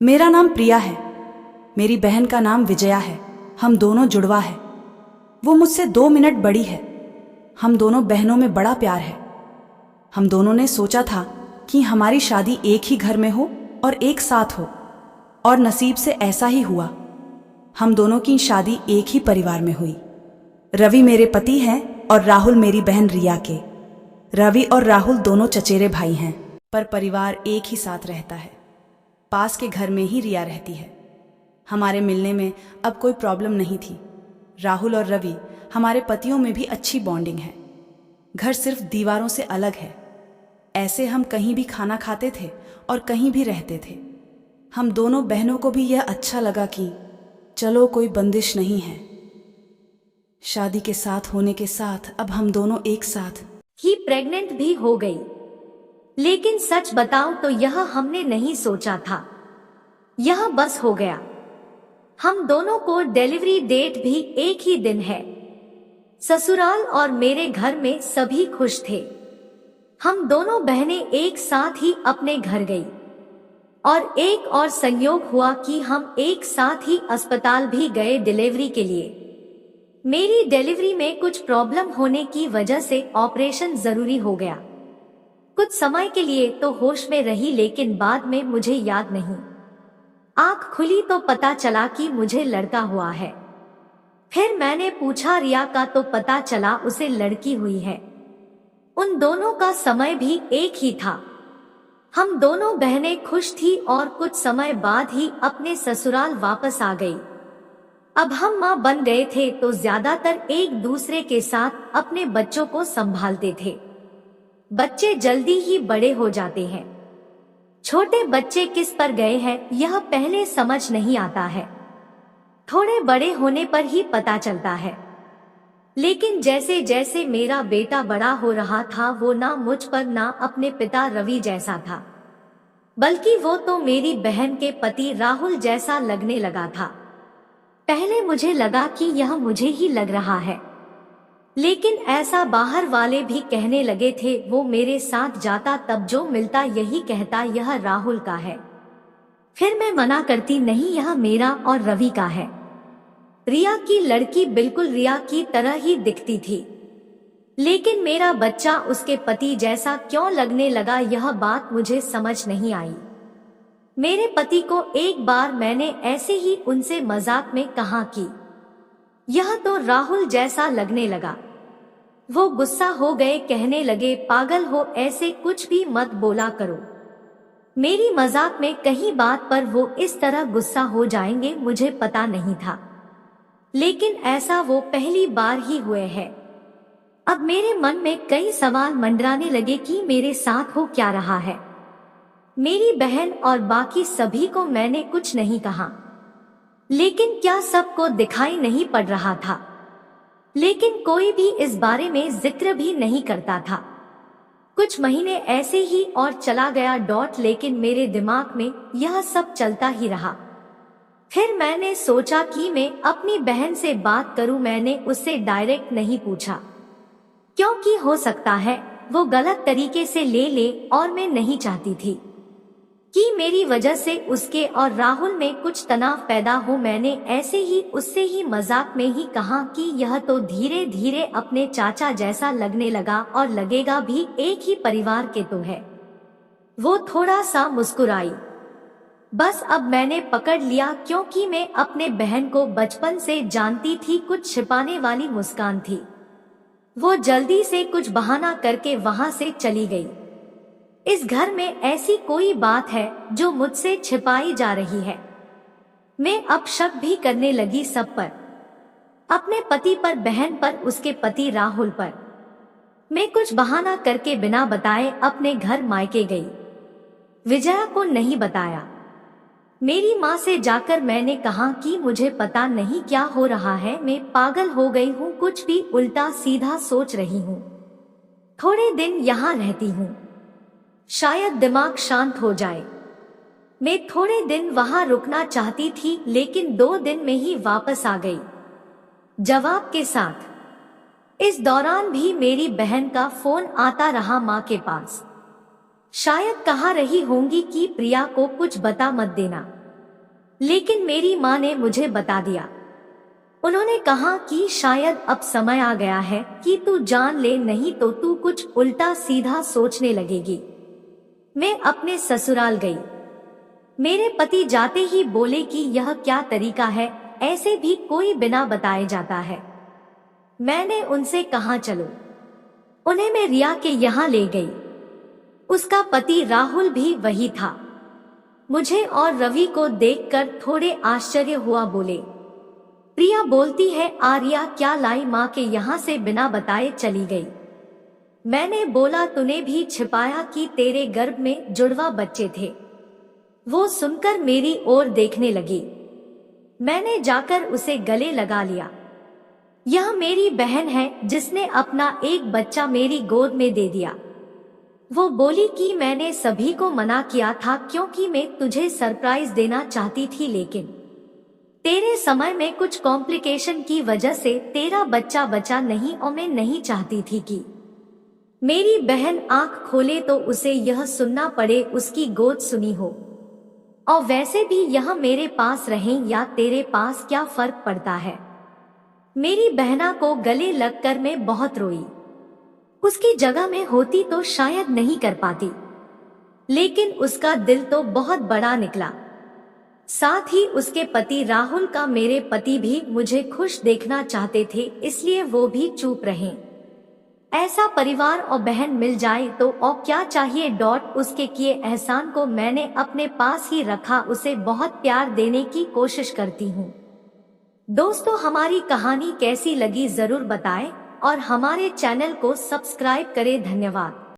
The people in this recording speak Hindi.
मेरा नाम प्रिया है। मेरी बहन का नाम विजया है। हम दोनों जुड़वा है। वो मुझसे 2 मिनट बड़ी है। हम दोनों बहनों में बड़ा प्यार है। हम दोनों ने सोचा था कि हमारी शादी एक ही घर में हो और एक साथ हो, और नसीब से ऐसा ही हुआ। हम दोनों की शादी एक ही परिवार में हुई। रवि मेरे पति हैं और राहुल मेरी बहन रिया के। रवि और राहुल दोनों चचेरे भाई हैं, पर परिवार एक ही साथ रहता है। पास के घर में ही रिया रहती है। हमारे मिलने में अब कोई प्रॉब्लम नहीं थी। राहुल और रवि हमारे पतियों में भी अच्छी बॉन्डिंग है। घर सिर्फ दीवारों से अलग है। ऐसे हम कहीं भी खाना खाते थे और कहीं भी रहते थे। हम दोनों बहनों को भी यह अच्छा लगा कि चलो कोई बंदिश नहीं है। शादी के साथ होने के साथ अब हम दोनों एक साथ ही प्रेग्नेंट भी हो गई। लेकिन सच बताऊं तो यह हमने नहीं सोचा था, यह बस हो गया। हम दोनों को डिलीवरी डेट भी एक ही दिन है। ससुराल और मेरे घर में सभी खुश थे। हम दोनों बहनें एक साथ ही अपने घर गई, और एक और संयोग हुआ कि हम एक साथ ही अस्पताल भी गए डिलीवरी के लिए। मेरी डिलीवरी में कुछ प्रॉब्लम होने की वजह से ऑपरेशन जरूरी हो गया। कुछ समय के लिए तो होश में रही, लेकिन बाद में मुझे याद नहीं। आंख खुली तो पता चला कि मुझे लड़का हुआ है। फिर मैंने पूछा रिया का, तो पता चला उसे लड़की हुई है। उन दोनों का समय भी एक ही था। हम दोनों बहनें खुश थी और कुछ समय बाद ही अपने ससुराल वापस आ गई। अब हम माँ बन गए थे तो ज्यादातर एक दूसरे के साथ अपने बच्चों को संभालते थे। बच्चे जल्दी ही बड़े हो जाते हैं। छोटे बच्चे किस पर गए हैं यह पहले समझ नहीं आता है, थोड़े बड़े होने पर ही पता चलता है। लेकिन जैसे जैसे मेरा बेटा बड़ा हो रहा था, वो ना मुझ पर ना अपने पिता रवि जैसा था, बल्कि वो तो मेरी बहन के पति राहुल जैसा लगने लगा था। पहले मुझे लगा कि यह मुझे ही लग रहा है, लेकिन ऐसा बाहर वाले भी कहने लगे थे। वो मेरे साथ जाता तब जो मिलता यही कहता यह राहुल का है। फिर मैं मना करती, नहीं यह मेरा और रवि का है। रिया की लड़की बिल्कुल रिया की तरह ही दिखती थी, लेकिन मेरा बच्चा उसके पति जैसा क्यों लगने लगा यह बात मुझे समझ नहीं आई। मेरे पति को एक बार मैंने ऐसे ही उनसे मजाक में कहा कि यह तो राहुल जैसा लगने लगा। वो गुस्सा हो गए, कहने लगे पागल हो, ऐसे कुछ भी मत बोला करो। मेरी मजाक में कही बात पर वो इस तरह गुस्सा हो जाएंगे मुझे पता नहीं था, लेकिन ऐसा वो पहली बार ही हुए है। अब मेरे मन में कई सवाल मंडराने लगे कि मेरे साथ हो क्या रहा है। मेरी बहन और बाकी सभी को मैंने कुछ नहीं कहा, लेकिन क्या सबको दिखाई नहीं पड़ रहा था? लेकिन कोई भी इस बारे में जिक्र भी नहीं करता था। कुछ महीने ऐसे ही और चला गया लेकिन मेरे दिमाग में यह सब चलता ही रहा। फिर मैंने सोचा कि मैं अपनी बहन से बात करूं। मैंने उससे डायरेक्ट नहीं पूछा, क्योंकि हो सकता है वो गलत तरीके से ले ले, और मैं नहीं चाहती थी कि मेरी वजह से उसके और राहुल में कुछ तनाव पैदा हो। मैंने ऐसे ही उससे ही मजाक में ही कहा कि यह तो धीरे धीरे अपने चाचा जैसा लगने लगा, और लगेगा भी एक ही परिवार के तो है। वो थोड़ा सा मुस्कुराई। बस अब मैंने पकड़ लिया, क्योंकि मैं अपने बहन को बचपन से जानती थी। कुछ छिपाने वाली मुस्कान थी। वो जल्दी से कुछ बहाना करके वहां से चली गई। इस घर में ऐसी कोई बात है जो मुझसे छिपाई जा रही है। मैं अब शक भी करने लगी सब पर, अपने पति पर, बहन पर, उसके पति राहुल पर। मैं कुछ बहाना करके बिना बताए अपने घर मायके गई। विजया को नहीं बताया। मेरी माँ से जाकर मैंने कहा कि मुझे पता नहीं क्या हो रहा है, मैं पागल हो गई हूँ, कुछ भी उल्टा सीधा सोच रही हूँ। थोड़े दिन यहाँ रहती हूँ, शायद दिमाग शांत हो जाए। मैं थोड़े दिन वहां रुकना चाहती थी, लेकिन 2 दिन में ही वापस आ गई, जवाब के साथ। इस दौरान भी मेरी बहन का फोन आता रहा माँ के पास। शायद कहा रही होंगी कि प्रिया को कुछ बता मत देना। लेकिन मेरी माँ ने मुझे बता दिया। उन्होंने कहा कि शायद अब समय आ गया है कि तू जान ले, नहीं तो तू कुछ उल्टा सीधा सोचने लगेगी। मैं अपने ससुराल गई। मेरे पति जाते ही बोले कि यह क्या तरीका है, ऐसे भी कोई बिना बताए जाता है। मैंने उनसे कहा चलो। उन्हें मैं रिया के यहाँ ले गई। उसका पति राहुल भी वही था। मुझे और रवि को देखकर थोड़े आश्चर्य हुआ। बोले, प्रिया बोलती है आर्या क्या लाई माँ के यहाँ से बिना बताए चली गई। मैंने बोला तूने भी छिपाया कि तेरे गर्भ में जुड़वा बच्चे थे। वो सुनकर मेरी ओर देखने लगी। मैंने जाकर उसे गले लगा लिया। यह मेरी बहन है जिसने अपना एक बच्चा मेरी गोद में दे दिया। वो बोली कि मैंने सभी को मना किया था क्योंकि मैं तुझे सरप्राइज देना चाहती थी, लेकिन तेरे समय में कुछ कॉम्प्लिकेशन की वजह से तेरा बच्चा बचा नहीं और मैं नहीं चाहती थी कि मेरी बहन आंख खोले तो उसे यह सुनना पड़े उसकी गोद सुनी हो। और वैसे भी यह मेरे पास रहें या तेरे पास क्या फर्क पड़ता है। मेरी बहना को गले लगकर मैं बहुत रोई। उसकी जगह में होती तो शायद नहीं कर पाती, लेकिन उसका दिल तो बहुत बड़ा निकला। साथ ही उसके पति राहुल का मेरे पति भी मुझे खुश देखना चाहते थे, इसलिए वो भी चुप रहे। ऐसा परिवार और बहन मिल जाए तो और क्या चाहिए। उसके किए एहसान को मैंने अपने पास ही रखा। उसे बहुत प्यार देने की कोशिश करती हूँ। दोस्तों, हमारी कहानी कैसी लगी जरूर बताएं और हमारे चैनल को सब्सक्राइब करें। धन्यवाद।